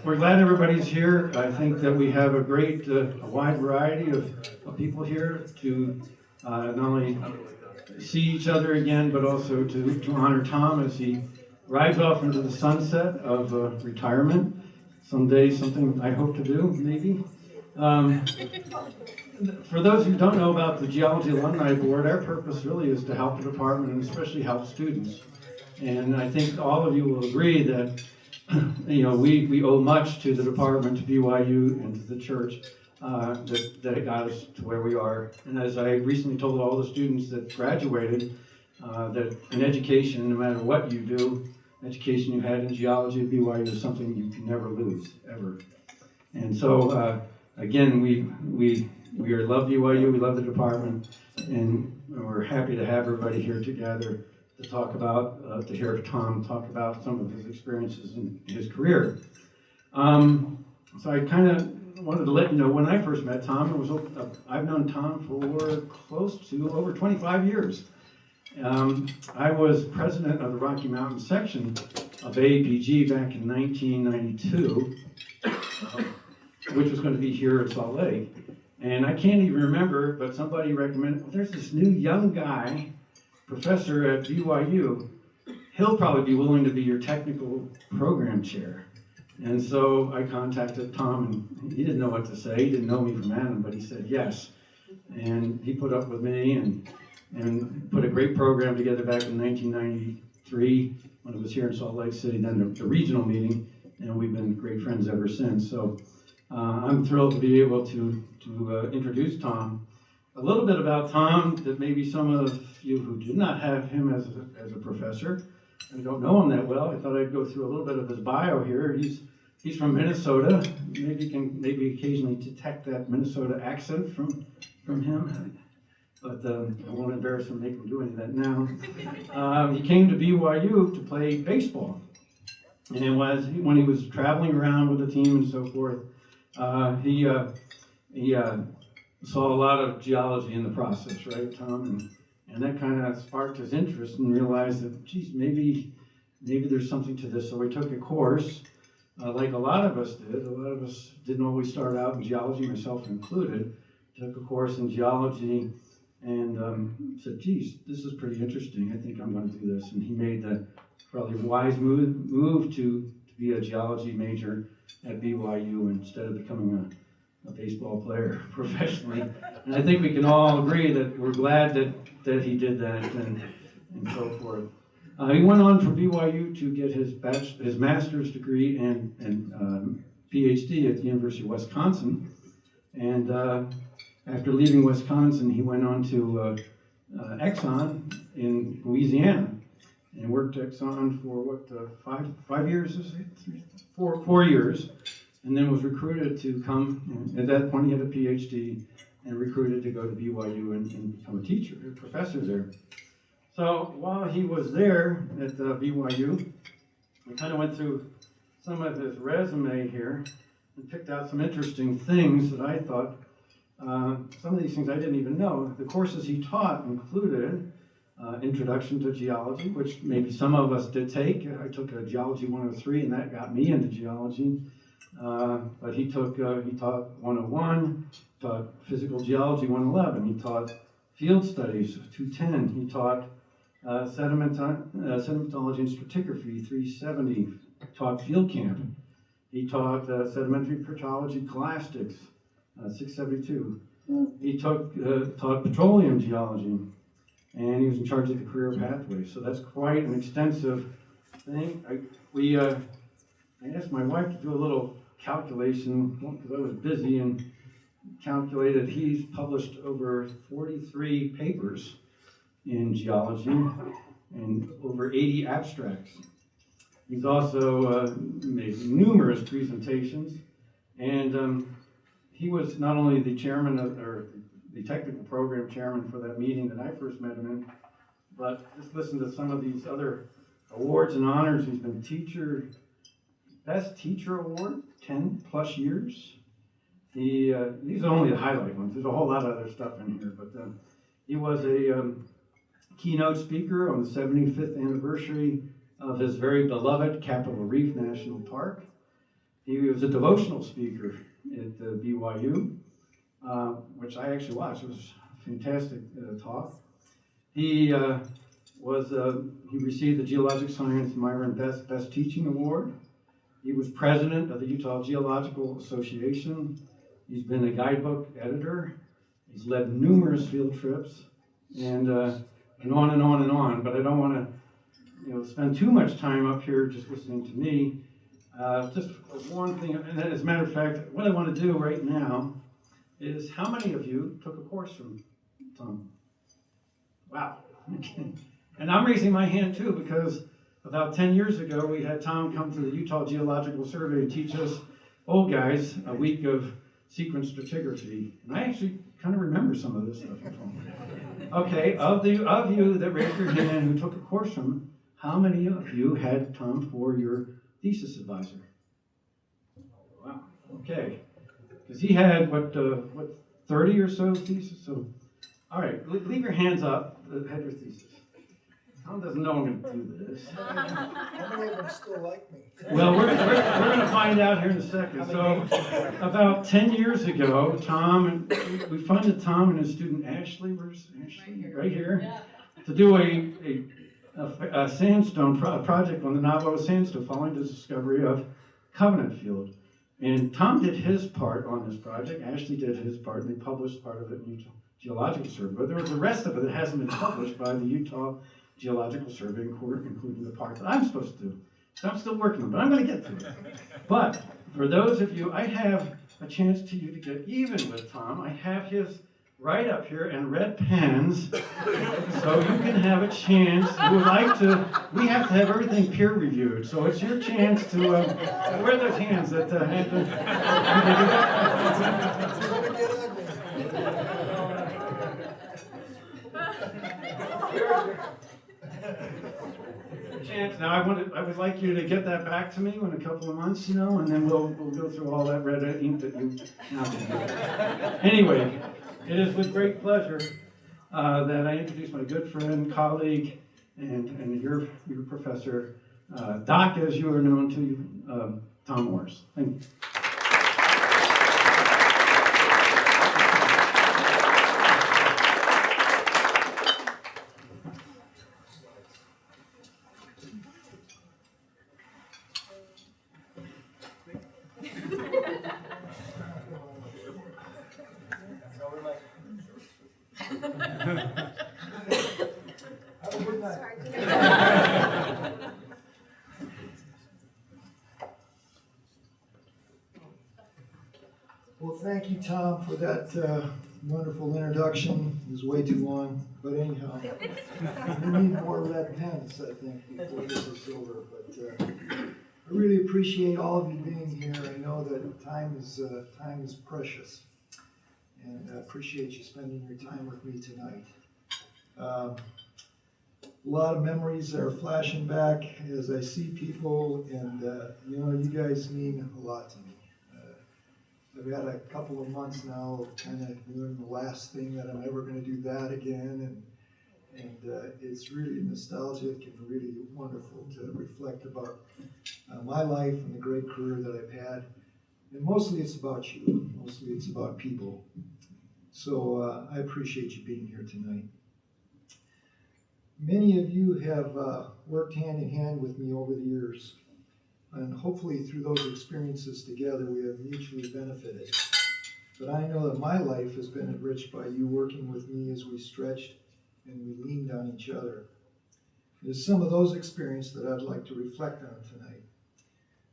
we're glad everybody's here. I think that we have a great, a wide variety of people here to not only see each other again, but also to honor Tom as he rides off into the sunset of retirement. Someday, something I hope to do, maybe. For those who don't know about the Geology Alumni Board, our purpose really is to help the department and especially help students. And I think all of you will agree that we owe much to the department, to BYU, and to the church that it got us to where we are. And as I recently told all the students that graduated, that an education, no matter what you do, education you had in geology at BYU is something you can never lose, ever. And so, again, we love BYU, we love the department, and we're happy to have everybody here together to talk about, to hear Tom talk about some of his experiences in his career. So I kind of wanted to let you know, when I first met Tom, I've known Tom for close to over 25 years. I was president of the Rocky Mountain section of AAPG back in 1992, which was going to be here at Salt Lake. And I can't even remember, but somebody recommended, well, there's this new young guy, professor at BYU. He'll probably be willing to be your technical program chair. And so I contacted Tom, and he didn't know what to say. He didn't know me from Adam, but he said yes. And he put up with me and put a great program together back in 1993 when it was here in Salt Lake City, then the regional meeting, and we've been great friends ever since. So I'm thrilled to be able to introduce Tom. A little bit about Tom that maybe some of you who did not have him as a professor and don't know him that well, I thought I'd go through a little bit of his bio here. He's from Minnesota. Maybe you can occasionally detect that Minnesota accent from him. But I won't embarrass him, make him do any of that now. He came to BYU to play baseball. And when he was traveling around with the team and so forth, he saw a lot of geology in the process, right, Tom? And that kind of sparked his interest and realized that, geez, maybe there's something to this. So we took a course, like a lot of us did. A lot of us didn't always start out in geology, myself included. Took a course in geology and said, geez, this is pretty interesting. I think I'm going to do this. And he made the probably wise move to be a geology major at BYU instead of becoming a baseball player professionally. And I think we can all agree that we're glad that he did that and so forth. He went on from BYU to get his master's degree and PhD at the University of Wisconsin. And after leaving Wisconsin, he went on to Exxon in Louisiana and worked at Exxon for 5 years, is it? 4 years. And then was recruited to come, at that point he had a PhD, and recruited to go to BYU and become a teacher, a professor there. So while he was there at BYU, I kind of went through some of his resume here and picked out some interesting things that I thought, some of these things I didn't even know. The courses he taught included Introduction to Geology, which maybe some of us did take. I took a Geology 103, and that got me into geology. But he taught 101, taught Physical Geology 111, he taught Field Studies 210, he taught Sedimentology and Stratigraphy 370, taught Field Camp, he taught Sedimentary Petrology Clastics 672, he taught Petroleum Geology, and he was in charge of the career pathway. So that's quite an extensive thing. I asked my wife to do a little calculation because I was busy and calculated he's published over 43 papers in geology and over 80 abstracts. He's also made numerous presentations, and he was not only the chairman or the technical program chairman for that meeting that I first met him in, but just listen to some of these other awards and honors. He's been Best Teacher Award, 10 plus years. These are only the highlight ones. There's a whole lot of other stuff in here, but he was a keynote speaker on the 75th anniversary of his very beloved Capitol Reef National Park. He was a devotional speaker at BYU, which I actually watched. It was a fantastic talk. He received the Geologic Science Myron Best Teaching Award. He was president of the Utah Geological Association. He's been a guidebook editor. He's led numerous field trips, and on and on and on. But I don't want to, spend too much time up here just listening to me. Just one thing, and as a matter of fact, what I want to do right now is, how many of you took a course from Tom? Wow. And I'm raising my hand too, because about 10 years ago, we had Tom come to the Utah Geological Survey and teach us old guys a week of sequence stratigraphy. And I actually kind of remember some of this stuff. Okay, of you that raised your hand who took a course from him, how many of you had Tom for your thesis advisor? Wow, okay. Because he had, what, 30 or so theses? So, all right, leave your hands up that had your thesis. Tom doesn't know I'm going to do this. How many of them still like me? Well, we're going to find out here in a second. So, about 10 years ago, we funded Tom and his student Ashley, where's Ashley? Right here. Yeah. To do a sandstone project on the Navajo sandstone following the discovery of Covenant Field. And Tom did his part on this project. Ashley did his part, and they published part of it in Utah Geological Survey. But there was the rest of it that hasn't been published by the Utah Geological Survey, including the part that I'm supposed to do. So I'm still working on it, but I'm going to get to it. But for those of you, I have a chance to get even with Tom. I have his right up here and red pens, so you can have a chance. We have to have everything peer reviewed, so it's your chance to, where are those hands that had chance. Now I would like you to get that back to me in a couple of months, and then we'll go through all that red ink that you now can. Anyway, it is with great pleasure that I introduce my good friend, colleague, and your professor, Doc, as you are known to, Tom Morris. Thank you. Well, thank you, Tom, for that wonderful introduction. It was way too long, but anyhow, we need more red pens, I think, before this is over. But I really appreciate all of you being here. I know that time is precious, and I appreciate you spending your time with me tonight. A lot of memories are flashing back as I see people, and you guys mean a lot to me. I've had a couple of months now of kind of doing the last thing that I'm ever going to do that again, and it's really nostalgic and really wonderful to reflect about my life and the great career that I've had. And mostly it's about you. Mostly it's about people. So I appreciate you being here tonight. Many of you have worked hand in hand with me over the years. And hopefully through those experiences together, we have mutually benefited. But I know that my life has been enriched by you working with me as we stretched and we leaned on each other. There's some of those experiences that I'd like to reflect on tonight.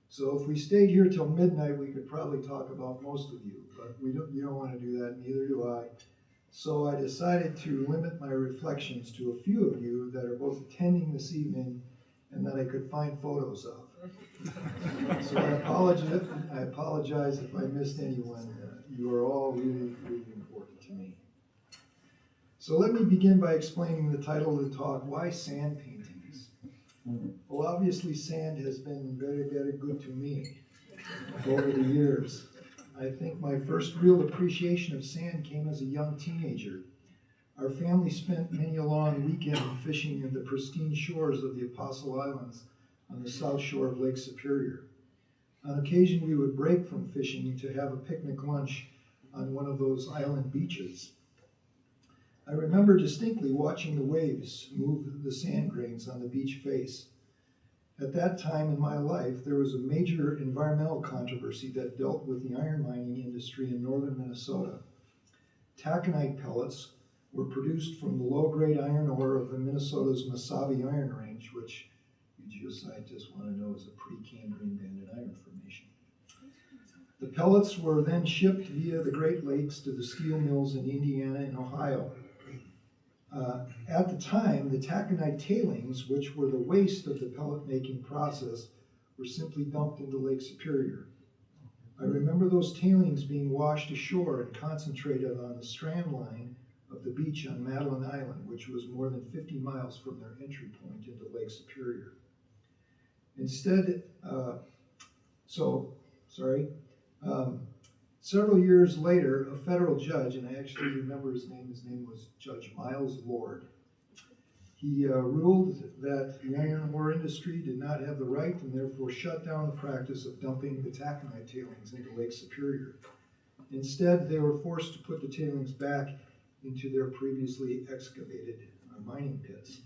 So if we stayed here till midnight, we could probably talk about most of you, but you don't want to do that, neither do I. So I decided to limit my reflections to a few of you that are both attending this evening and that I could find photos of. So I apologize if I missed anyone. You are all really, really important to me. So let me begin by explaining the title of the talk, Why Sand Paintings? Well, obviously sand has been very, very good to me over the years. I think my first real appreciation of sand came as a young teenager. Our family spent many a long weekend fishing in the pristine shores of the Apostle Islands on the south shore of Lake Superior. On occasion, we would break from fishing to have a picnic lunch on one of those island beaches. I remember distinctly watching the waves move the sand grains on the beach face. At that time in my life, there was a major environmental controversy that dealt with the iron mining industry in northern Minnesota. Taconite pellets were produced from the low-grade iron ore of the Minnesota's Mesabi Iron Range, which you geoscientists want to know is a pre-Cambrian banded iron formation. The pellets were then shipped via the Great Lakes to the steel mills in Indiana and Ohio. At the time, the taconite tailings, which were the waste of the pellet-making process, were simply dumped into Lake Superior. I remember those tailings being washed ashore and concentrated on the strand line of the beach on Madeline Island, which was more than 50 miles from their entry point into Lake Superior. Several years later, a federal judge, and I actually remember his name was Judge Miles Lord. He ruled that the iron ore industry did not have the right and therefore shut down the practice of dumping the taconite tailings into Lake Superior. Instead, they were forced to put the tailings back into their previously excavated mining pits.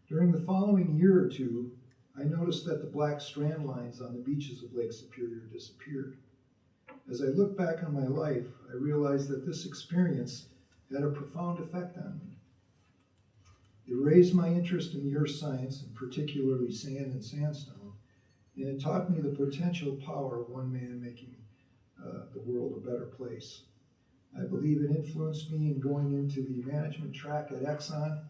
During the following year or two, I noticed that the black strand lines on the beaches of Lake Superior disappeared. As I look back on my life, I realized that this experience had a profound effect on me. It raised my interest in the earth science, and particularly sand and sandstone, and it taught me the potential power of one man making the world a better place. I believe it influenced me in going into the management track at Exxon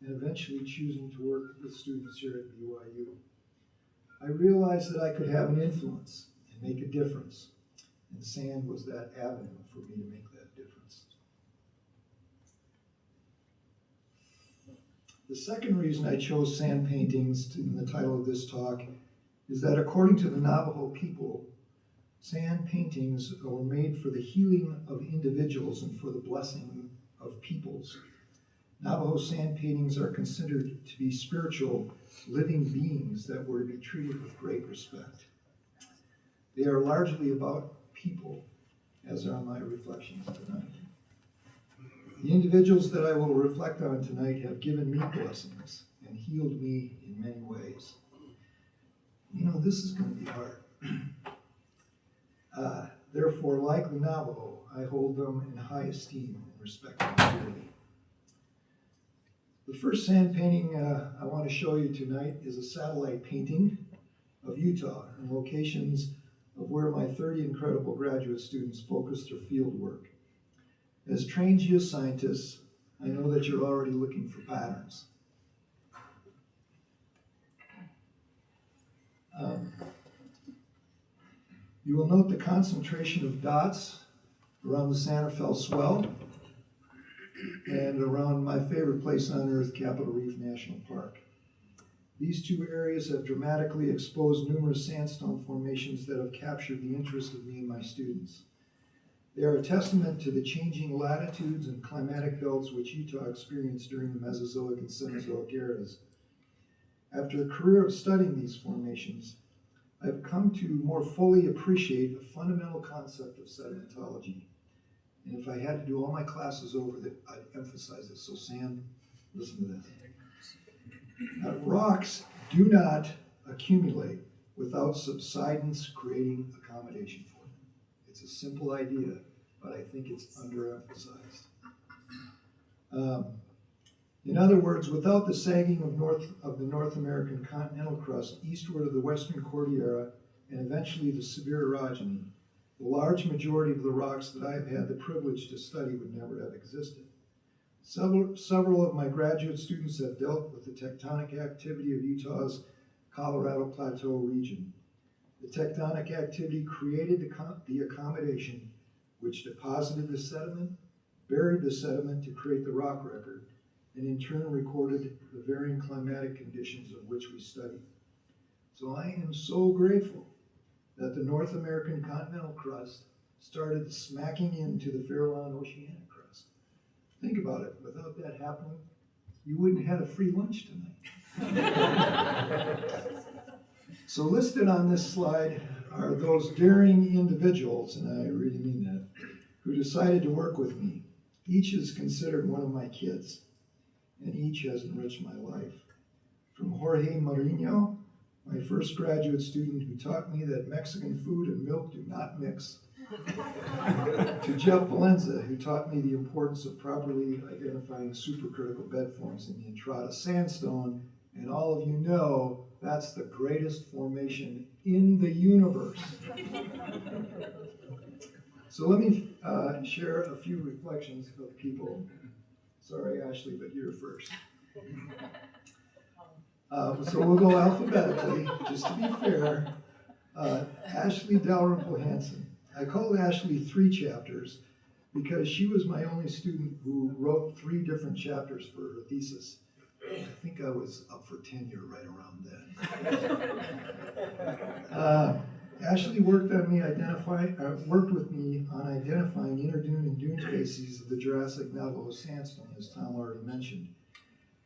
and eventually choosing to work with students here at BYU. I realized that I could have an influence and make a difference, and sand was that avenue for me to make that difference. The second reason I chose sand paintings in the title of this talk is that according to the Navajo people, sand paintings were made for the healing of individuals and for the blessing of peoples. Navajo sand paintings are considered to be spiritual, living beings that were to be treated with great respect. They are largely about people, as are my reflections tonight. The individuals that I will reflect on tonight have given me blessings and healed me in many ways. You know, this is going to be hard. Therefore, like the Navajo, I hold them in high esteem and respect them dearly. The first sand painting I want to show you tonight is a satellite painting of Utah and locations of where my 30 incredible graduate students focused their field work. As trained geoscientists, I know that you're already looking for patterns. You will note the concentration of dots around the Santa Fe swell and around my favorite place on earth, Capitol Reef National Park. These two areas have dramatically exposed numerous sandstone formations that have captured the interest of me and my students. They are a testament to the changing latitudes and climatic belts which Utah experienced during the Mesozoic and Cenozoic eras. After a career of studying these formations, I've come to more fully appreciate a fundamental concept of sedimentology. And if I had to do all my classes over, I'd emphasize this. So Sam, listen to this. Rocks do not accumulate without subsidence creating accommodation for them. It's a simple idea, but I think it's underemphasized. In other words, without the sagging of the North American continental crust eastward of the Western Cordillera and eventually the severe orogeny, the large majority of the rocks that I have had the privilege to study would never have existed. Several of my graduate students have dealt with the tectonic activity of Utah's Colorado Plateau region. The tectonic activity created the accommodation which deposited the sediment, buried the sediment to create the rock record, and in turn recorded the varying climatic conditions of which we study. So I am so grateful that the North American continental crust started smacking into the Farallon oceanic crust. Think about it, without that happening, you wouldn't have had a free lunch tonight. So listed on this slide are those daring individuals, and I really mean that, who decided to work with me. Each is considered one of my kids, and each has enriched my life. From Jorge Marino, my first graduate student who taught me that Mexican food and milk do not mix, to Jeff Valenza, who taught me the importance of properly identifying supercritical bed forms in the Entrada sandstone, and all of you know that's the greatest formation in the universe. So let me share a few reflections of people. Sorry, Ashley, but you're first. So we'll go alphabetically, just to be fair. Ashley Dalrymple Hansen. I called Ashley 3 chapters because she was my only student who wrote 3 different chapters for her thesis. I think I was up for tenure right around then. Ashley worked with me on identifying interdune and dune facies of the Jurassic Navajo sandstone, as Tom already mentioned.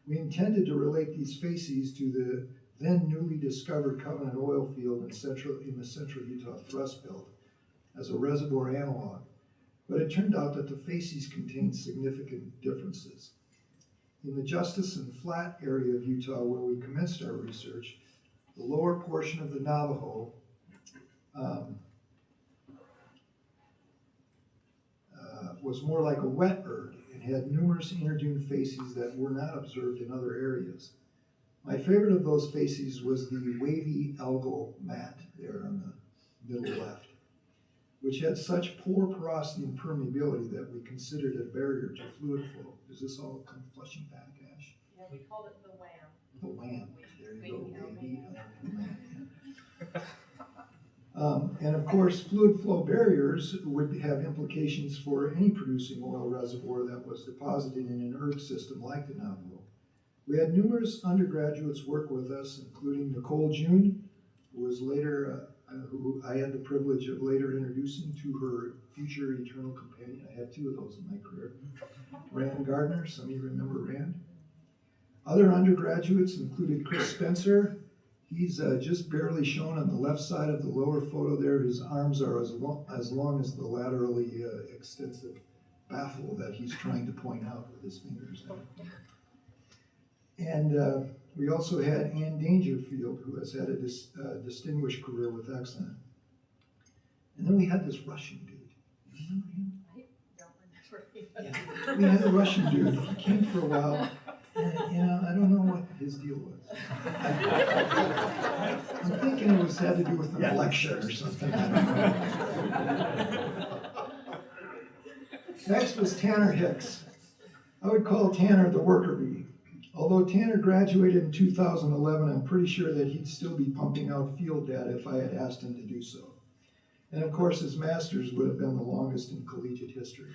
We intended to relate these facies to the then newly discovered Covenant oil field in the central Utah thrust belt as a reservoir analog, but it turned out that the facies contained significant differences. In the Justice and Flat area of Utah where we commenced our research, the lower portion of the Navajo was more like a wet erg and had numerous interdune facies that were not observed in other areas. My favorite of those facies was the wavy algal mat there on the middle left, which had such poor porosity and permeability that we considered it a barrier to fluid flow. Does this all come flushing back, Ash? Yeah, we called it the WAM. The WAM, there you go, baby. And of course, fluid flow barriers would have implications for any producing oil reservoir that was deposited in an erg system like the Navajo. We had numerous undergraduates work with us, including Nicole June, who was later, who I had the privilege of later introducing to her future eternal companion. I had 2 of those in my career. Rand Gardner, some of you remember Rand. Other undergraduates included Chris Spencer. He's just barely shown on the left side of the lower photo there. His arms are as long as the laterally extensive baffle that he's trying to point out with his fingers. And we also had Ann Dangerfield, who has had a distinguished career with Exxon. And then we had this Russian dude. Do you remember him? I don't remember. Yeah. We had a Russian dude. He came for a while. And, I don't know what his deal was. I'm thinking it had to do with an election or something. I don't know. Next was Tanner Hicks. I would call Tanner the worker bee. Although Tanner graduated in 2011, I'm pretty sure that he'd still be pumping out field data if I had asked him to do so. And of course, his master's would have been the longest in collegiate history.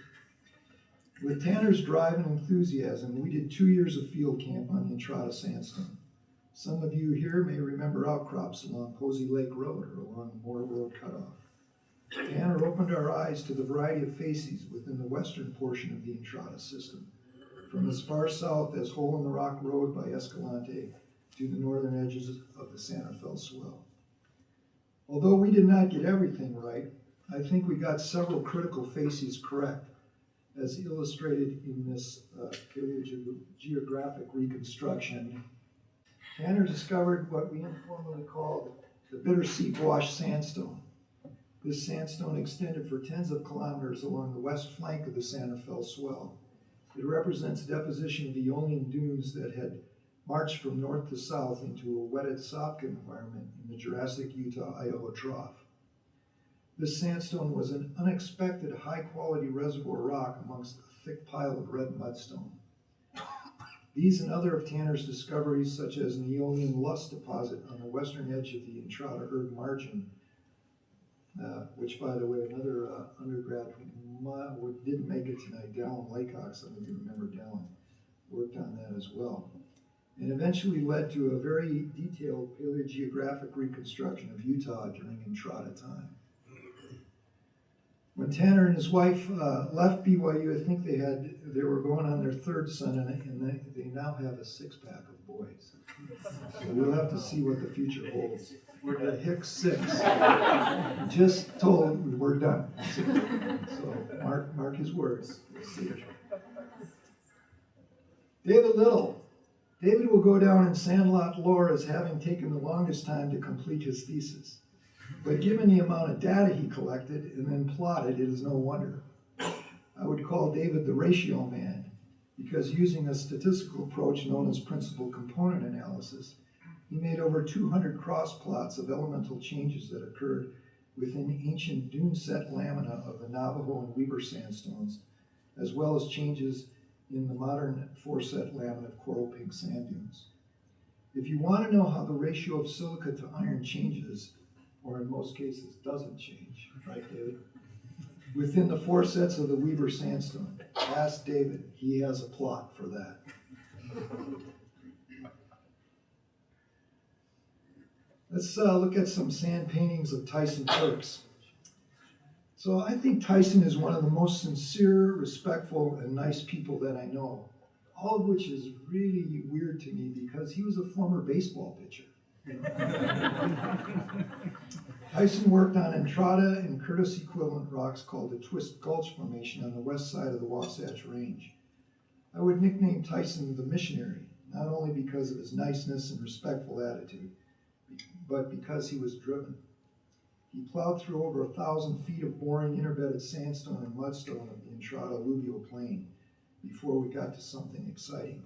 With Tanner's drive and enthusiasm, we did 2 years of field camp on the Entrada sandstone. Some of you here may remember outcrops along Posey Lake Road or along Moore Road Cutoff. Tanner opened our eyes to the variety of facies within the western portion of the Entrada system, from as far south as Hole in the Rock Road by Escalante to the northern edges of the Santa Fe Swell. Although we did not get everything right, I think we got several critical facies correct, as illustrated in this paleogeographic reconstruction. Tanner discovered what we informally called the Bitterseat Wash sandstone. This sandstone extended for tens of kilometers along the west flank of the Santa Fe Swell. It represents deposition of Aeolian dunes that had marched from north to south into a wetted sock environment in the Jurassic Utah-Idaho Trough. This sandstone was an unexpected high-quality reservoir rock amongst a thick pile of red mudstone. These and other of Tanner's discoveries, such as an Aeolian lust deposit on the western edge of the Entrada erg margin, which, by the way, another undergrad who didn't make it tonight, Dallin Laycock, some of you remember Dallin, worked on that as well, and eventually led to a very detailed paleogeographic reconstruction of Utah during Entrada time. When Tanner and his wife left BYU, I think they were going on their 3rd son, and they now have a 6-pack of boys. So we'll have to see what the future holds. We're at Hicks 6. Just told we're done. So mark his words. We'll see. David Little. David will go down in Sandlot lore as having taken the longest time to complete his thesis. But given the amount of data he collected and then plotted, it is no wonder. I would call David the ratio man, because using a statistical approach known as principal component analysis, he made over 200 cross plots of elemental changes that occurred within ancient dune set lamina of the Navajo and Weber sandstones, as well as changes in the modern foreset lamina of coral pink sand dunes. If you want to know how the ratio of silica to iron changes, or in most cases doesn't change, right, David? Within the foresets of the Weber sandstone, ask David. He has a plot for that. Let's look at some sand paintings of Tyson Turks. So I think Tyson is one of the most sincere, respectful, and nice people that I know, all of which is really weird to me because he was a former baseball pitcher. Tyson worked on Entrada and Curtis equivalent rocks called the Twist Gulch Formation on the west side of the Wasatch Range. I would nickname Tyson the missionary, not only because of his niceness and respectful attitude, but because he was driven. He plowed through over 1,000 feet of boring interbedded sandstone and mudstone of the Entrada alluvial plain before we got to something exciting.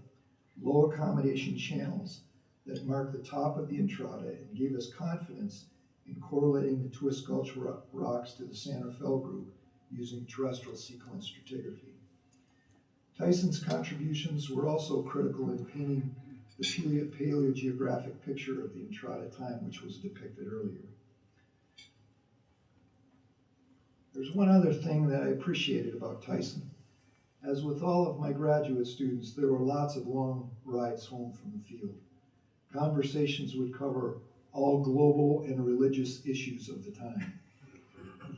Low accommodation channels that marked the top of the Entrada and gave us confidence in correlating the Twist Gulch rocks to the San Rafael group using terrestrial sequence stratigraphy. Tyson's contributions were also critical in painting the paleogeographic picture of the Entrada time, which was depicted earlier. There's one other thing that I appreciated about Tyson. As with all of my graduate students, there were lots of long rides home from the field. Conversations would cover all global and religious issues of the time.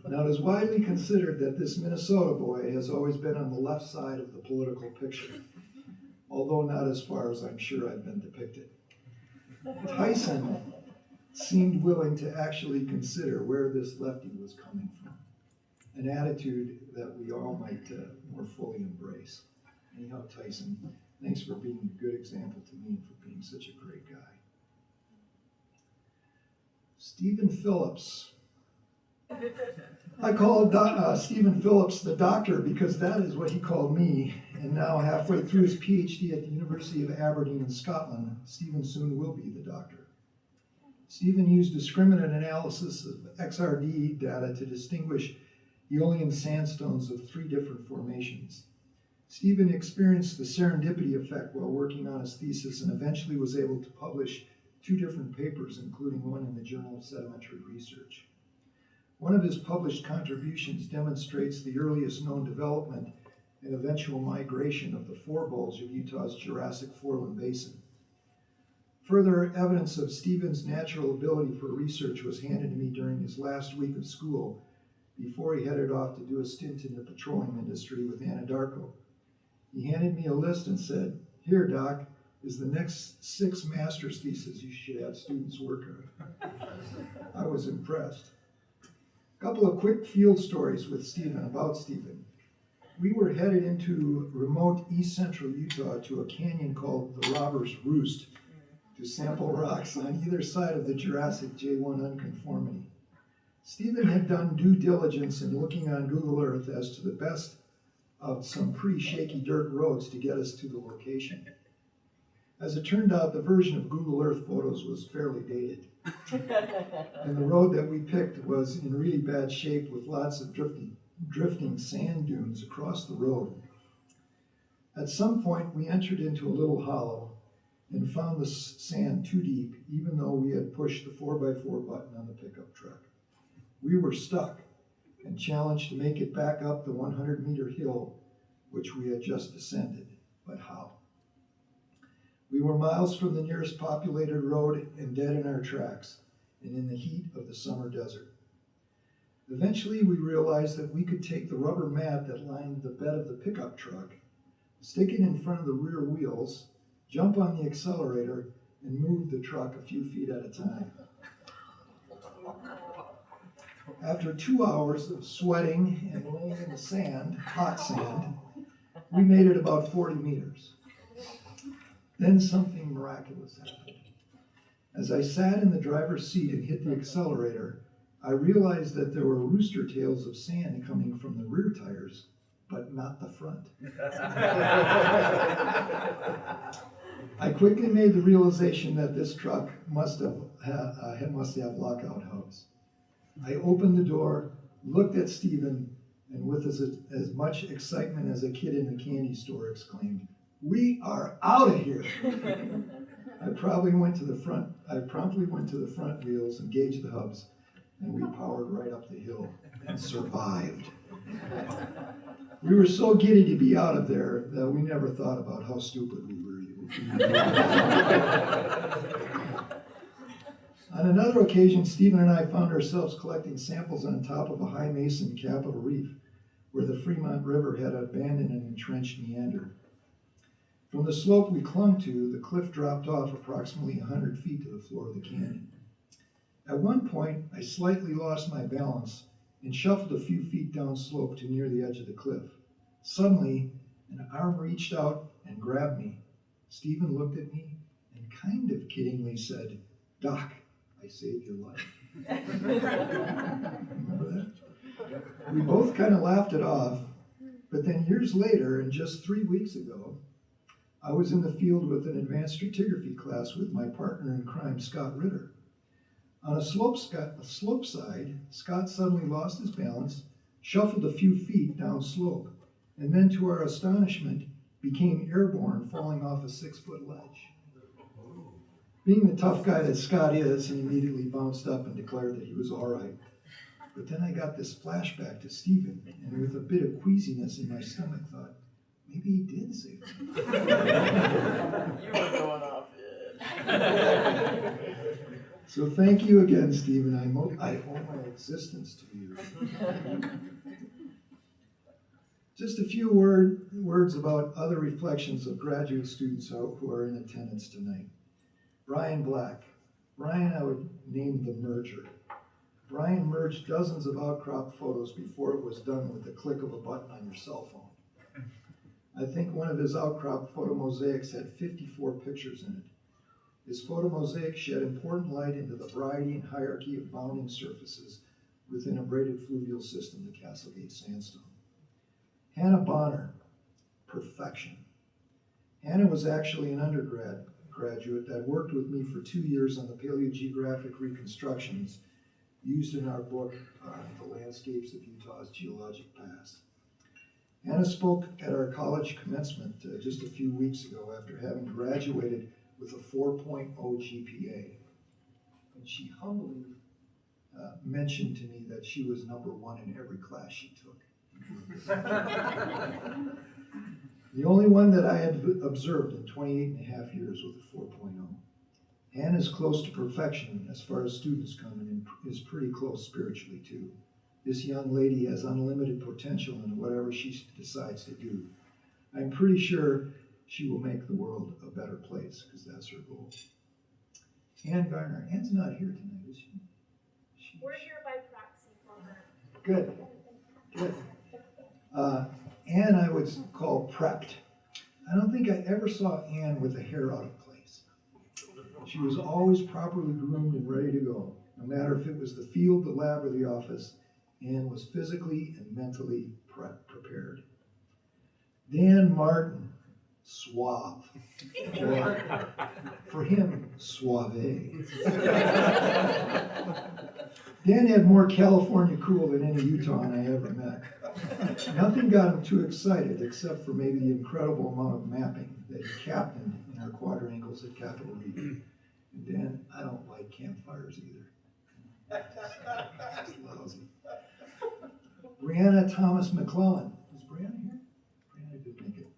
Now, it is widely considered that this Minnesota boy has always been on the left side of the political picture, although not as far as I'm sure I've been depicted. Tyson seemed willing to actually consider where this lefty was coming from, an attitude that we all might more fully embrace. Anyhow, Tyson, thanks for being a good example to me and for being such a great guy. Stephen Phillips. I called Stephen Phillips the doctor because that is what he called me. And now, halfway through his PhD at the University of Aberdeen in Scotland, Stephen soon will be the doctor. Stephen used discriminant analysis of XRD data to distinguish Aeolian sandstones of 3 different formations. Stephen experienced the serendipity effect while working on his thesis and eventually was able to publish 2 different papers, including one in the Journal of Sedimentary Research. One of his published contributions demonstrates the earliest known development and eventual migration of the forebulge of Utah's Jurassic Foreland Basin. Further evidence of Stephen's natural ability for research was handed to me during his last week of school before he headed off to do a stint in the petroleum industry with Anadarko. He handed me a list and said, "Here, Doc, is the next 6 master's theses you should have students work on." I was impressed. A couple of quick field stories with Stephen, about Stephen. We were headed into remote east central Utah to a canyon called the Robber's Roost to sample rocks on either side of the Jurassic J1 unconformity. Stephen had done due diligence in looking on Google Earth as to the best of some pretty shaky dirt roads to get us to the location. As it turned out, the version of Google Earth photos was fairly dated. And the road that we picked was in really bad shape with lots of drifting sand dunes across the road. At some point, we entered into a little hollow and found the sand too deep, even though we had pushed the 4x4 button on the pickup truck. We were stuck and challenged to make it back up the 100-meter hill, which we had just descended. But how? We were miles from the nearest populated road and dead in our tracks, and in the heat of the summer desert. Eventually, we realized that we could take the rubber mat that lined the bed of the pickup truck, stick it in front of the rear wheels, jump on the accelerator, and move the truck a few feet at a time. After 2 hours of sweating and laying in the sand, hot sand, we made it about 40 meters. Then something miraculous happened. As I sat in the driver's seat and hit the accelerator, I realized that there were rooster tails of sand coming from the rear tires, but not the front. I quickly made the realization that this truck must have lockout hubs. I opened the door, looked at Stephen, and with as much excitement as a kid in the candy store exclaimed, "We are out of here!" I promptly went to the front wheels, engaged the hubs, and we powered right up the hill and survived. We were so giddy to be out of there that we never thought about how stupid we were. On another occasion, Stephen and I found ourselves collecting samples on top of a high mason Capitol Reef, where the Fremont River had abandoned an entrenched meander. From the slope we clung to, the cliff dropped off approximately 100 feet to the floor of the canyon. At one point, I slightly lost my balance and shuffled a few feet downslope to near the edge of the cliff. Suddenly, an arm reached out and grabbed me. Stephen looked at me and kind of kiddingly said, "Doc, I saved your life." Remember that? We both kind of laughed it off, but then years later, and just 3 weeks ago, I was in the field with an advanced stratigraphy class with my partner in crime, Scott Ritter. On a slope side, Scott suddenly lost his balance, shuffled a few feet down slope, and then to our astonishment, became airborne, falling off a 6-foot ledge. Being the tough guy that Scott is, he immediately bounced up and declared that he was all right. But then I got this flashback to Stephen, and with a bit of queasiness in my stomach, thought, maybe he did save me. You were going off it. So thank you again, Stephen. I owe my existence to you. Just a few words about other reflections of graduate students who are in attendance tonight. Brian Black. Brian, I would name the merger. Brian merged dozens of outcrop photos before it was done with the click of a button on your cell phone. I think one of his outcrop photo mosaics had 54 pictures in it. His photo mosaic shed important light into the variety and hierarchy of bounding surfaces within a braided fluvial system, the Castlegate Sandstone. Hannah Bonner, perfection. Hannah was actually an undergraduate that worked with me for 2 years on the paleogeographic reconstructions used in our book, The Landscapes of Utah's Geologic Past. Hannah spoke at our college commencement just a few weeks ago after having graduated with a 4.0 GPA. And she humbly mentioned to me that she was #1 in every class she took. The only one that I had observed in 28 and a half years with a 4.0. Hannah's close to perfection as far as students come and is pretty close spiritually too. This young lady has unlimited potential in whatever she decides to do. I'm pretty sure she will make the world a better place, because that's her goal. Ann Garner. Ann's not here tonight, is she? We're here by proxy for her. Good, good. Ann I would call prepped. I don't think I ever saw Ann with the hair out of place. She was always properly groomed and ready to go. No matter if it was the field, the lab, or the office, Ann was physically and mentally prepared. Dan Martin, suave. Or, for him, suave. Dan had more California cool than any Utahn I ever met. Nothing got him too excited except for maybe the incredible amount of mapping that he captained in our quadrangles at Capitol Reef. And Dan, I don't like campfires either. It's lousy. Brianna Thomas McClellan. Is Brianna here? Brianna did make it.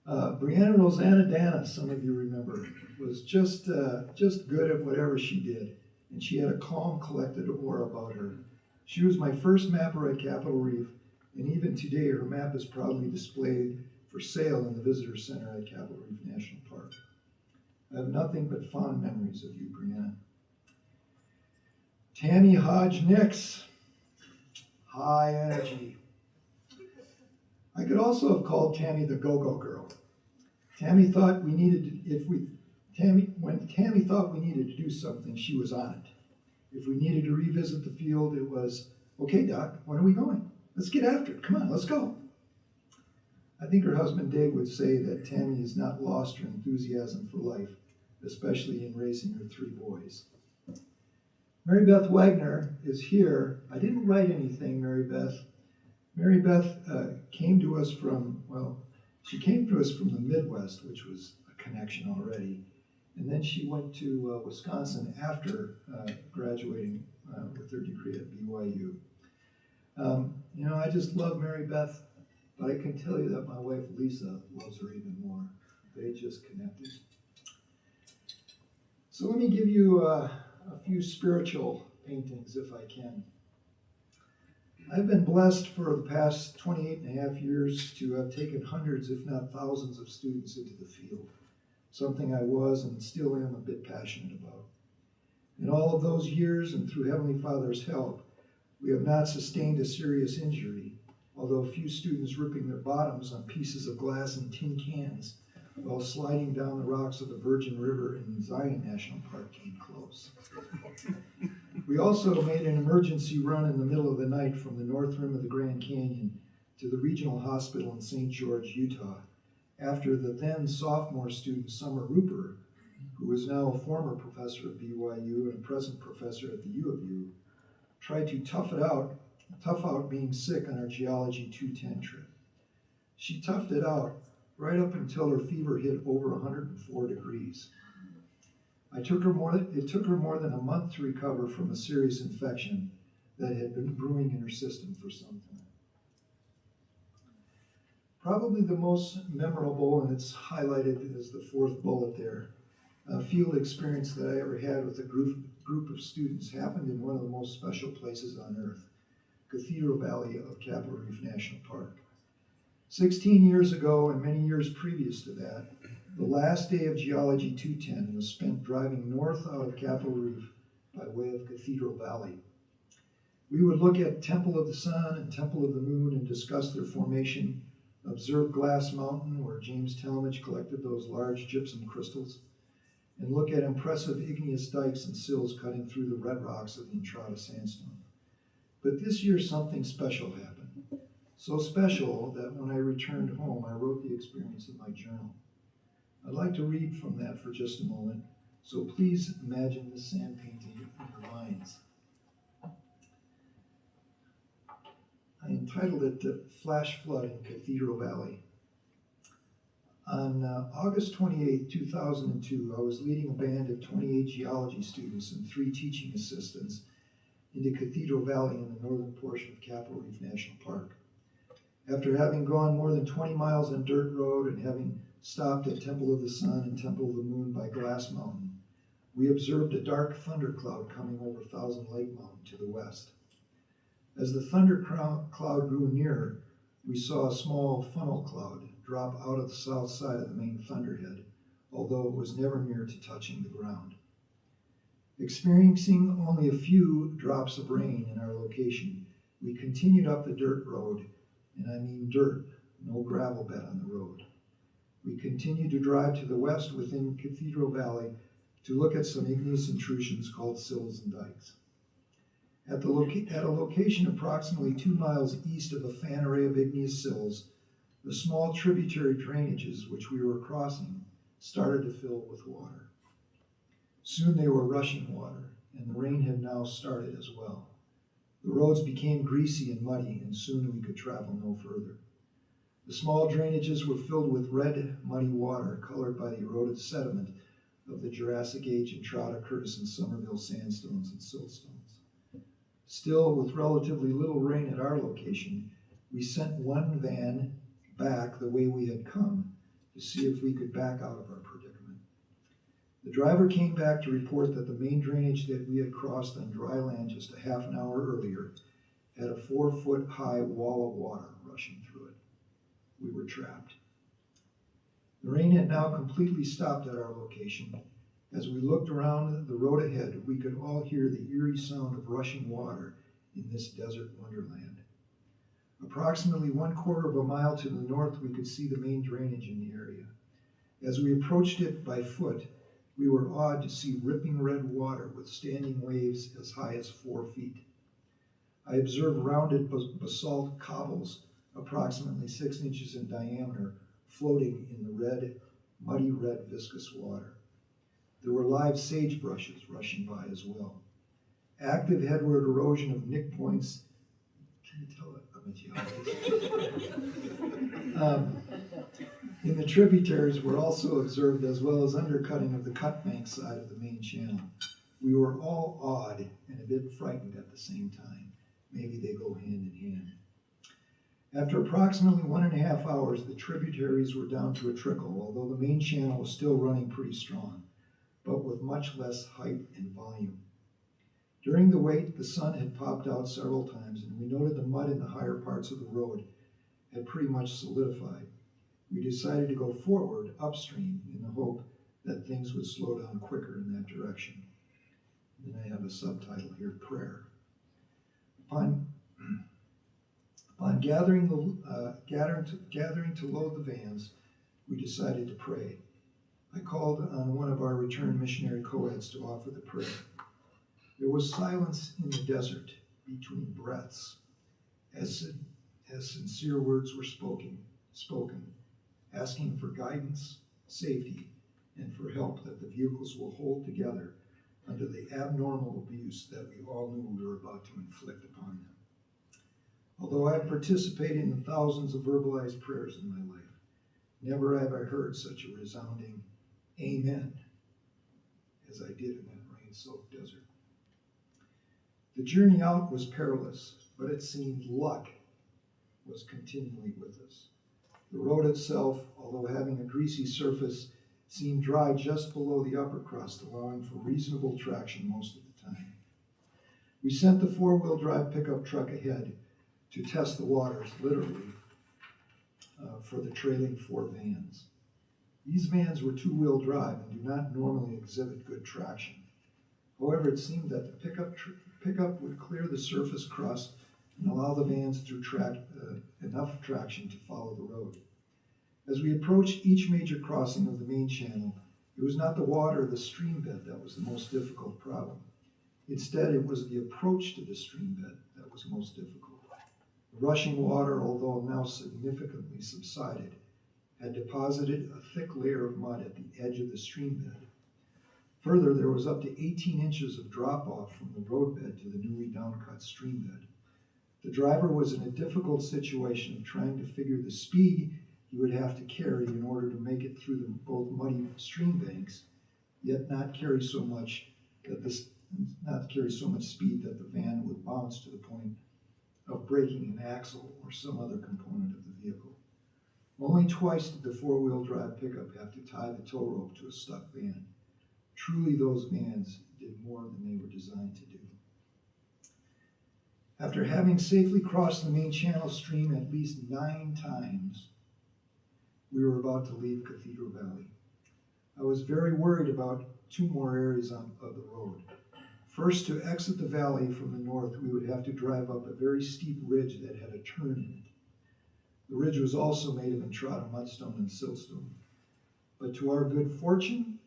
Brianna Rosanna Dana, some of you remember, was just good at whatever she did. And she had a calm, collected aura about her. She was my first mapper at Capitol Reef, and even today her map is proudly displayed for sale in the visitor center at Capitol Reef National Park. I have nothing but fond memories of you, Brianna. Tammy Hodge Nix, high energy. I could also have called Tammy the go-go girl. Tammy thought we needed when Tammy thought we needed to do something, she was on it. If we needed to revisit the field, it was, okay, Doc, when are we going? Let's get after it. Come on, let's go. I think her husband Dave would say that Tammy has not lost her enthusiasm for life, especially in raising her 3 boys. Mary Beth Wagner is here. I didn't write anything, Mary Beth. Mary Beth came to us from, she came to us from the Midwest, which was a connection already. And then she went to Wisconsin after graduating with her degree at BYU. I just love Mary Beth, but I can tell you that my wife Lisa loves her even more. They just connected. So let me give you a few spiritual paintings if I can. I've been blessed for the past 28 and a half years to have taken hundreds, if not thousands, of students into the field, something I was and still am a bit passionate about. In all of those years and through Heavenly Father's help, we have not sustained a serious injury, although a few students ripping their bottoms on pieces of glass and tin cans while sliding down the rocks of the Virgin River in Zion National Park came close. We also made an emergency run in the middle of the night from the north rim of the Grand Canyon to the regional hospital in St. George, Utah, after the then sophomore student Summer Rupert, who is now a former professor at BYU and a present professor at the U of U, tried to tough out being sick on our Geology 210 trip. She toughed it out right up until her fever hit over 104 degrees. It took her more than a month to recover from a serious infection that had been brewing in her system for some time. Probably the most memorable, and it's highlighted as the 4th bullet there, a field experience that I ever had with a group of students happened in one of the most special places on earth, Cathedral Valley of Capitol Reef National Park. 16 years ago and many years previous to that, the last day of Geology 210 was spent driving north out of Capitol Reef by way of Cathedral Valley. We would look at Temple of the Sun and Temple of the Moon and discuss their formation, observe Glass Mountain, where James Talmage collected those large gypsum crystals, and look at impressive igneous dikes and sills cutting through the red rocks of the Entrada sandstone. But this year something special happened. So special that when I returned home, I wrote the experience in my journal. I'd like to read from that for just a moment, so please imagine this sand painting in your minds. I entitled it The Flash Flood in Cathedral Valley. On August 28, 2002, I was leading a band of 28 geology students and 3 teaching assistants into Cathedral Valley in the northern portion of Capitol Reef National Park. After having gone more than 20 miles on dirt road and having stopped at Temple of the Sun and Temple of the Moon by Glass Mountain, we observed a dark thundercloud coming over Thousand Lake Mountain to the west. As the thundercloud grew nearer, we saw a small funnel cloud drop out of the south side of the main thunderhead, although it was never near to touching the ground. Experiencing only a few drops of rain in our location, we continued up the dirt road, and I mean dirt, no gravel bed on the road. We continued to drive to the west within Cathedral Valley to look at some igneous intrusions called sills and dikes. At a location approximately 2 miles east of a fan array of igneous sills, the small tributary drainages which we were crossing started to fill with water. Soon they were rushing water, and the rain had now started as well. The roads became greasy and muddy, and soon we could travel no further. The small drainages were filled with red, muddy water colored by the eroded sediment of the Jurassic Age Entrada, Curtis, and Somerville sandstones and siltstones. Still, with relatively little rain at our location, we sent one van back the way we had come to see if we could back out of our predicament. The driver came back to report that the main drainage that we had crossed on dry land just a half an hour earlier had a 4-foot-high wall of water rushing through it. We were trapped. The rain had now completely stopped at our location, As we looked around the road ahead, we could all hear the eerie sound of rushing water in this desert wonderland. Approximately 1/4 of a mile to the north, we could see the main drainage in the area. As we approached it by foot, we were awed to see ripping red water with standing waves as high as 4 feet. I observed rounded basalt cobbles approximately 6 inches in diameter floating in the muddy red viscous water. There were live sagebrushes rushing by as well. Active headward erosion of nick points. Can you tell that I'm a geologist? In the tributaries were also observed, as well as undercutting of the cut bank side of the main channel. We were all awed and a bit frightened at the same time. Maybe they go hand in hand. After approximately 1.5 hours, the tributaries were down to a trickle, although the main channel was still running pretty strong, but with much less height and volume. During the wait, the sun had popped out several times, and we noted the mud in the higher parts of the road had pretty much solidified. We decided to go forward upstream in the hope that things would slow down quicker in that direction. Then I have a subtitle here, Prayer. Upon gathering to load the vans, we decided to pray. I called on one of our returned missionary co-eds to offer the prayer. There was silence in the desert between breaths as sincere words were spoken, asking for guidance, safety, and for help that the vehicles will hold together under the abnormal abuse that we all knew we were about to inflict upon them. Although I have participated in thousands of verbalized prayers in my life, never have I heard such a resounding amen as I did in that rain-soaked desert. The journey out was perilous, but it seemed luck was continually with us. The road itself, although having a greasy surface, seemed dry just below the upper crust, allowing for reasonable traction most of the time. We sent the 4-wheel drive pickup truck ahead to test the waters, literally, for the trailing 4 vans. These vans were 2-wheel drive and do not normally exhibit good traction. However, it seemed that the pickup would clear the surface crust and allow the vans to enough traction to follow the road. As we approached each major crossing of the main channel, it was not the water or the stream bed that was the most difficult problem. Instead, it was the approach to the stream bed that was most difficult. The rushing water, although now significantly subsided, had deposited a thick layer of mud at the edge of the stream bed. Further, there was up to 18 inches of drop-off from the roadbed to the newly downcut stream bed. The driver was in a difficult situation of trying to figure the speed he would have to carry in order to make it through both muddy stream banks, yet not carry so much speed that the van would bounce to the point of breaking an axle or some other component of the vehicle. Only twice did the 4-wheel drive pickup have to tie the tow rope to a stuck van. Truly, those vans did more than they were designed to do. After having safely crossed the main channel stream at least 9 times, we were about to leave Cathedral Valley. I was very worried about 2 more areas of the road. First, to exit the valley from the north, we would have to drive up a very steep ridge that had a turn in it. The ridge was also made of entrada mudstone and siltstone. But to our good fortune,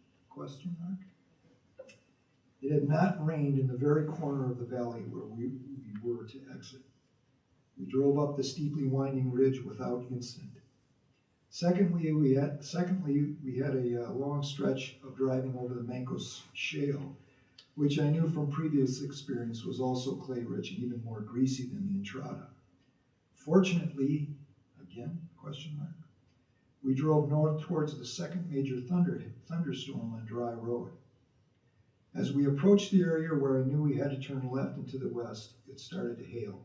it had not rained in the very corner of the valley where we were to exit. We drove up the steeply winding ridge without incident. Secondly, we had a long stretch of driving over the Mancos Shale, which I knew from previous experience was also clay-rich and even more greasy than the Entrada. Fortunately, again, we drove north towards the second major thunderstorm on dry road. As we approached the area where I knew we had to turn left and to the west, it started to hail.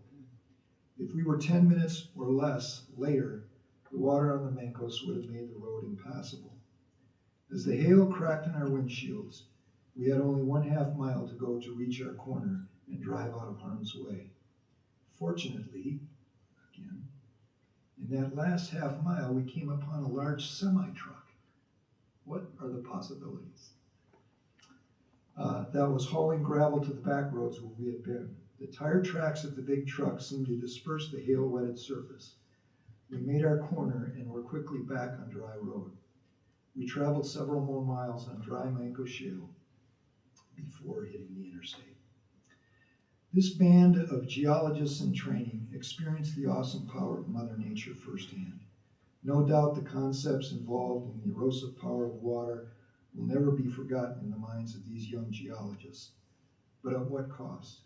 If we were 10 minutes or less later, the water on the Mancos would have made the road impassable. As the hail cracked in our windshields, we had only 1/2 mile to go to reach our corner and drive out of harm's way. Fortunately, again, in that last 1/2 mile, we came upon a large semi-truck. What are the possibilities? that was hauling gravel to the back roads where we had been. The tire tracks of the big truck seemed to disperse the hail-wetted surface. We made our corner and were quickly back on dry road. We traveled several more miles on dry mango shale before hitting the interstate. This band of geologists in training experienced the awesome power of Mother Nature firsthand. No doubt the concepts involved in the erosive power of water will never be forgotten in the minds of these young geologists. But at what cost?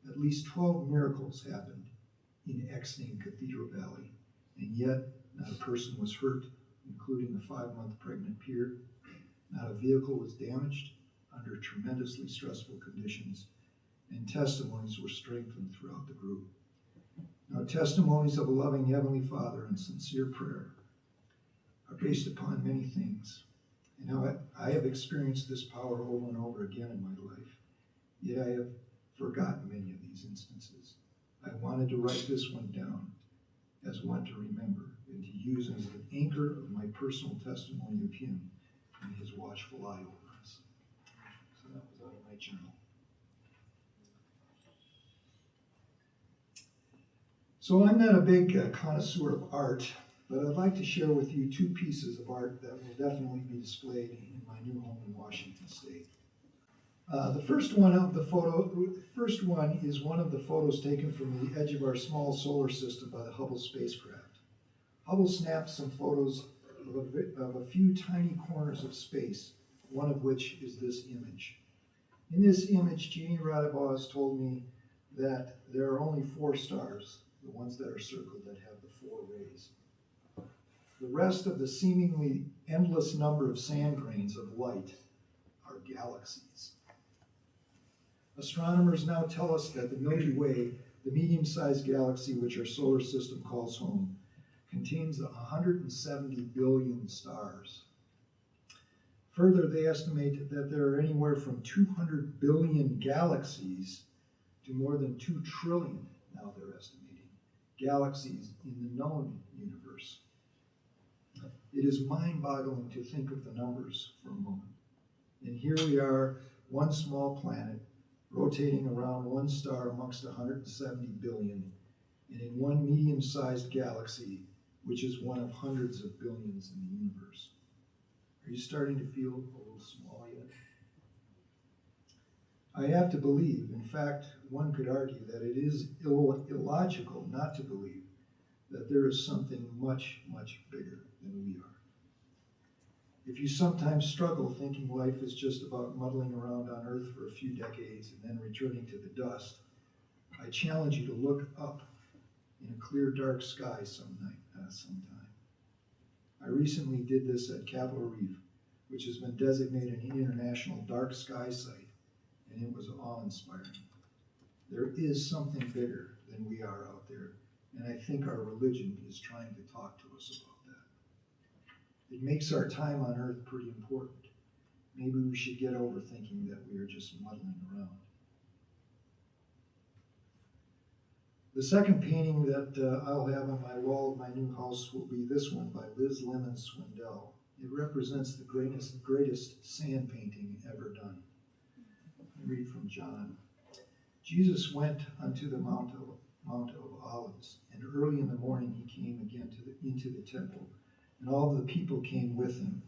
At least 12 miracles happened in Exning Cathedral Valley, and yet not a person was hurt, including a 5-month pregnant peer. Not a vehicle was damaged under tremendously stressful conditions, and testimonies were strengthened throughout the group. Now, testimonies of a loving Heavenly Father and sincere prayer are based upon many things. And now I have experienced this power over and over again in my life, yet I have forgotten many of these instances. I wanted to write this one down as one to remember and to use as an anchor of my personal testimony of Him and His watchful eye over us. So that was out of my journal. So I'm not a big connoisseur of art, but I'd like to share with you 2 pieces of art that will definitely be displayed in my new home in Washington State. The first one is one of the photos taken from the edge of our small solar system by the Hubble spacecraft. Hubble snapped some photos of a few tiny corners of space, one of which is this image. In this image, Jeannie Radabaz told me that there are only 4 stars, the ones that are circled that have the 4 rays. The rest of the seemingly endless number of sand grains of light are galaxies. Astronomers now tell us that the Milky Way, the medium-sized galaxy which our solar system calls home, contains 170 billion stars. Further, they estimate that there are anywhere from 200 billion galaxies to more than 2 trillion, now they're estimating, galaxies in the known universe. It is mind-boggling to think of the numbers for a moment. And here we are, one small planet, rotating around one star amongst 170 billion, and in one medium-sized galaxy, which is one of hundreds of billions in the universe. Are you starting to feel a little small yet? I have to believe, in fact, one could argue that it is illogical not to believe that there is something much, much bigger than we are. If you sometimes struggle thinking life is just about muddling around on Earth for a few decades and then returning to the dust, I challenge you to look up in a clear, dark sky sometime. I recently did this at Capitol Reef, which has been designated an international dark sky site, and it was awe-inspiring. There is something bigger than we are out there, and I think our religion is trying to talk to us about that. It makes our time on Earth pretty important. Maybe we should get over thinking that we are just muddling around. The second painting that I'll have on my wall of my new house will be this one by Liz Lemon Swindell. It represents the greatest sand painting ever done. I read from John. Jesus went unto the Mount of Olives, and early in the morning he came again into the temple, and all the people came with him,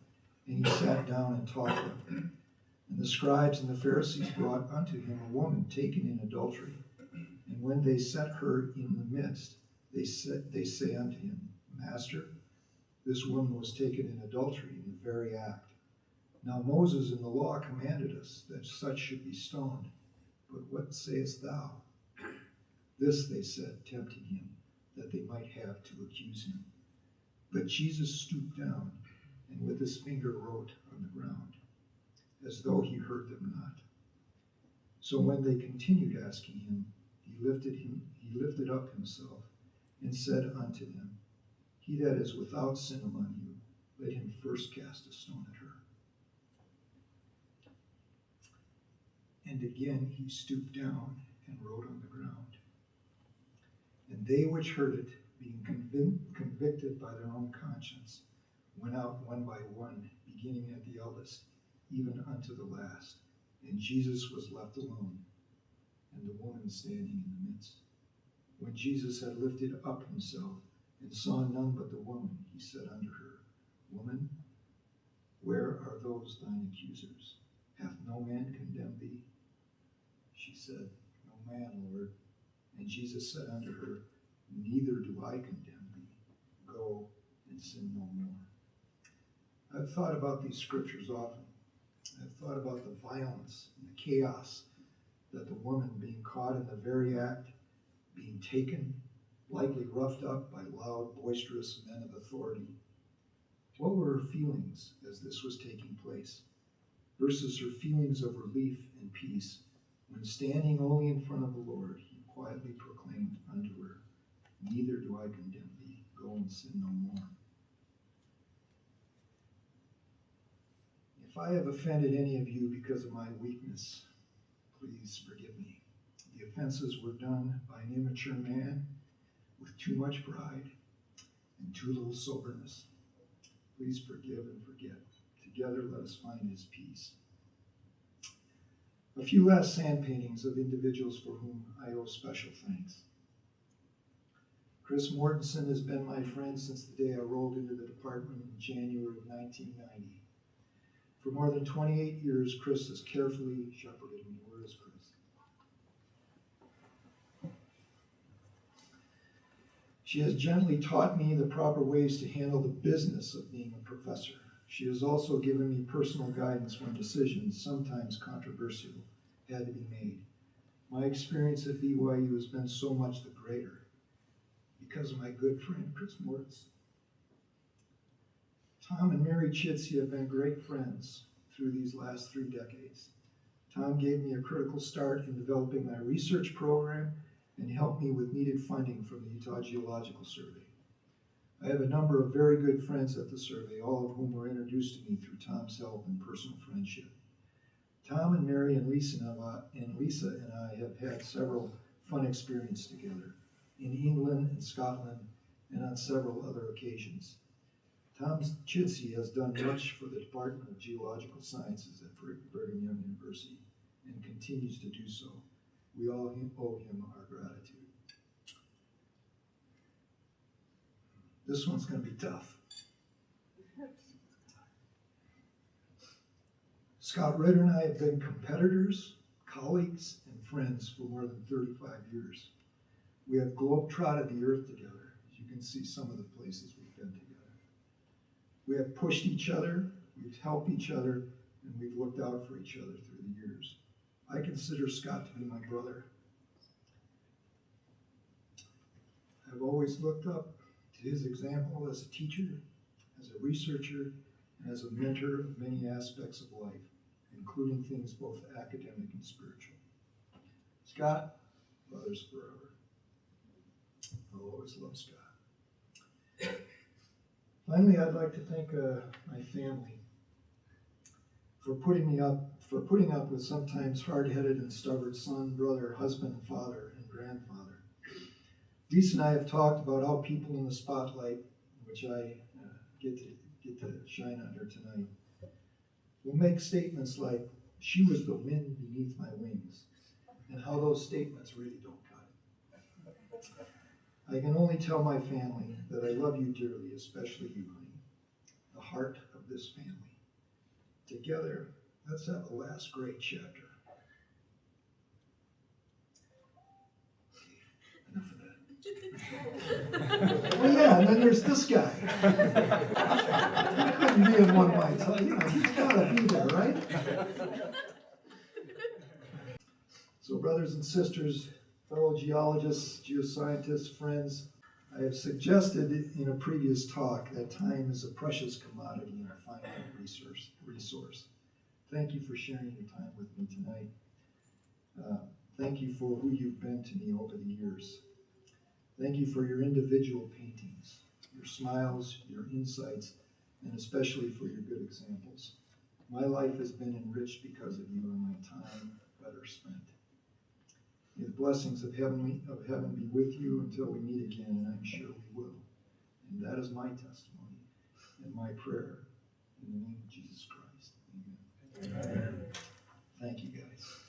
and he sat down and taught them. And the scribes and the Pharisees brought unto him a woman taken in adultery. And when they set her in the midst, they say unto him, Master, this woman was taken in adultery in the very act. Now Moses in the law commanded us that such should be stoned. But what sayest thou? This they said, tempting him, that they might have to accuse him. But Jesus stooped down, and with his finger wrote on the ground, as though he heard them not. So when they continued asking him, he lifted up himself, and said unto them, He that is without sin among you, let him first cast a stone at her. And again he stooped down and wrote on the ground. And they which heard it, being convicted by their own conscience, went out one by one, beginning at the eldest, even unto the last. And Jesus was left alone, and the woman standing in the midst. When Jesus had lifted up himself and saw none but the woman, he said unto her, Woman, where are those thine accusers? Hath no man condemned thee? She said, No man, Lord. And Jesus said unto her, Neither do I condemn thee. Go and sin no more. I've thought about these scriptures often. I've thought about the violence and the chaos that the woman being caught in the very act, being taken, likely roughed up by loud, boisterous men of authority. What were her feelings as this was taking place, versus her feelings of relief and peace when, standing only in front of the Lord, he quietly proclaimed unto her, Neither do I condemn thee. Go and sin no more. If I have offended any of you because of my weakness, please forgive me. The offenses were done by an immature man with too much pride and too little soberness. Please forgive and forget. Together let us find his peace. A few last sand paintings of individuals for whom I owe special thanks. Chris Mortensen has been my friend since the day I rolled into the department in January of 1990. For more than 28 years, Chris has carefully shepherded me. Where is Chris? She has gently taught me the proper ways to handle the business of being a professor. She has also given me personal guidance when decisions, sometimes controversial, had to be made. My experience at BYU has been so much the greater because of my good friend, Chris Mortensen. Tom and Mary Chitsey have been great friends through these last 3 decades. Tom gave me a critical start in developing my research program and helped me with needed funding from the Utah Geological Survey. I have a number of very good friends at the survey, all of whom were introduced to me through Tom's help and personal friendship. Tom and Mary and Lisa and I have had several fun experiences together in England and Scotland and on several other occasions. Tom Chitsey has done much for the Department of Geological Sciences at Brigham Young University and continues to do so. We all owe him our gratitude. This one's going to be tough. Scott Ritter and I have been competitors, colleagues, and friends for more than 35 years. We have globe-trotted the earth together. As you can see, some of the places we've been together. We have pushed each other, we've helped each other, and we've looked out for each other through the years. I consider Scott to be my brother. I've always looked up to his example as a teacher, as a researcher, and as a mentor of many aspects of life, including things both academic and spiritual. Scott, brothers forever. I'll always love Scott. Finally, I'd like to thank my family for putting up with sometimes hard-headed and stubborn son, brother, husband, father, and grandfather. Deese and I have talked about how people in the spotlight, which I get to shine on her tonight, will make statements like, "She was the wind beneath my wings," and how those statements really don't cut it. I can only tell my family that I love you dearly, especially you, honey, the heart of this family. Together, let's have the last great chapter. Enough of that. Oh yeah, and then there's this guy. He couldn't be in one of my titles. He's gotta be there, right? So brothers and sisters, fellow geologists, geoscientists, friends, I have suggested in a previous talk that time is a precious commodity and a finite resource. Thank you for sharing your time with me tonight. Thank you for who you've been to me over the years. Thank you for your individual paintings, your smiles, your insights, and especially for your good examples. My life has been enriched because of you and my time better spent. May the blessings of heaven be with you until we meet again, and I'm sure we will. And that is my testimony and my prayer in the name of Jesus Christ. Amen. Amen. Thank you, guys.